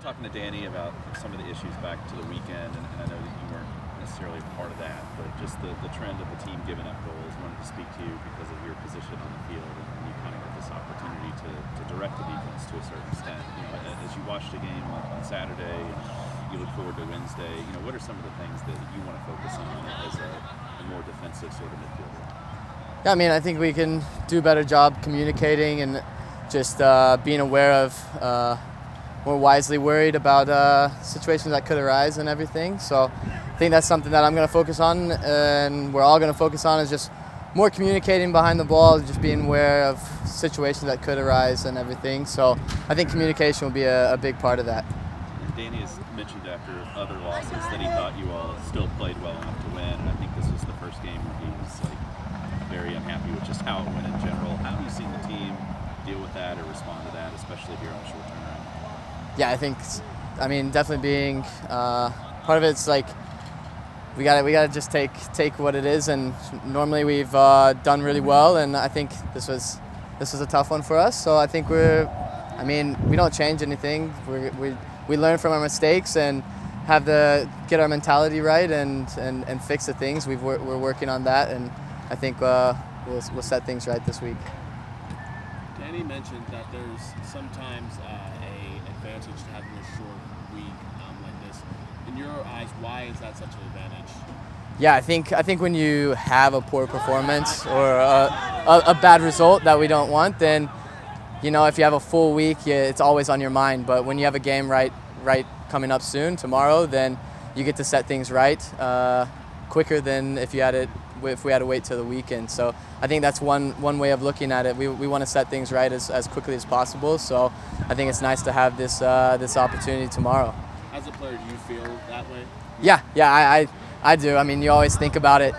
talking to Danny about some of the issues back to the weekend, and I know that you weren't necessarily a part of that, but just the trend of the team giving up goals. Wanted to speak to you because of your position on the field, and you kind of get this opportunity to direct the defense to a certain extent. You know, as you watched the game on Saturday, and you look forward to Wednesday. You know, what are some of the things that you want to focus on as a more defensive sort of midfielder? Yeah, I mean, I think we can do a better job communicating and just being aware of, more wisely worried about situations that could arise and everything. So I think that's something that I'm going to focus on, and we're all going to focus on, is just more communicating behind the ball, just being aware of situations that could arise and everything. So I think communication will be a big part of that. And Danny has mentioned after other losses that he thought you all still played well enough to win, and I think this was the first game where he was very unhappy with just how it went in general. How have you seen the team deal with that or respond to that, especially here on short turnaround? Yeah, I mean, definitely being part of it's like we gotta just take what it is, and normally we've done really well, and I think this was a tough one for us. So I think we don't change anything. We learn from our mistakes and have to get our mentality right and fix the things. We're working on that, and I think we'll set things right this week. Danny mentioned that there's sometimes a advantage to having a short week like this. In your eyes, why is that such an advantage? Yeah, I think when you have a poor performance or a bad result that we don't want, then if you have a full week, it's always on your mind. But when you have a game right coming up soon, tomorrow, then you get to set things right quicker than if we had to wait till the weekend. So I think that's one way of looking at it. We want to set things right as quickly as possible. So I think it's nice to have this opportunity tomorrow. As a player, do you feel that way? Yeah, I do. I mean, you always think about it.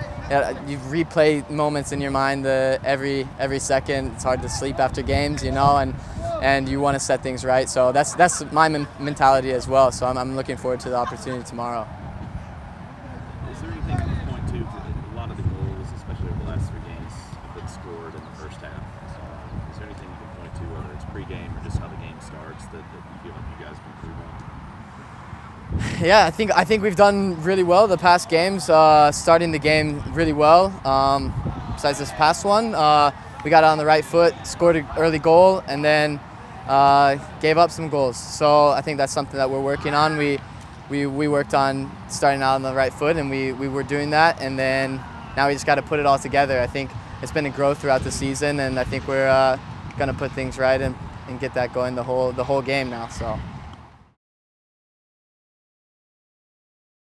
You replay moments in your mind every second. It's hard to sleep after games, and you want to set things right. So that's my mentality as well. So I'm looking forward to the opportunity tomorrow. Is there anything you can point to? A lot of the goals, especially over the last 3 games, have been scored in the first half. So is there anything you can point to, whether it's pregame or just how the game starts, that you feel like you guys can improve on? Yeah, I think we've done really well the past games, starting the game really well. Besides this past one, we got on the right foot, scored an early goal, and then gave up some goals. So I think that's something that we're working on. We worked on starting out on the right foot, and we were doing that, and then now we just got to put it all together. I think it's been a growth throughout the season, and I think we're going to put things right and get that going the whole game now. So.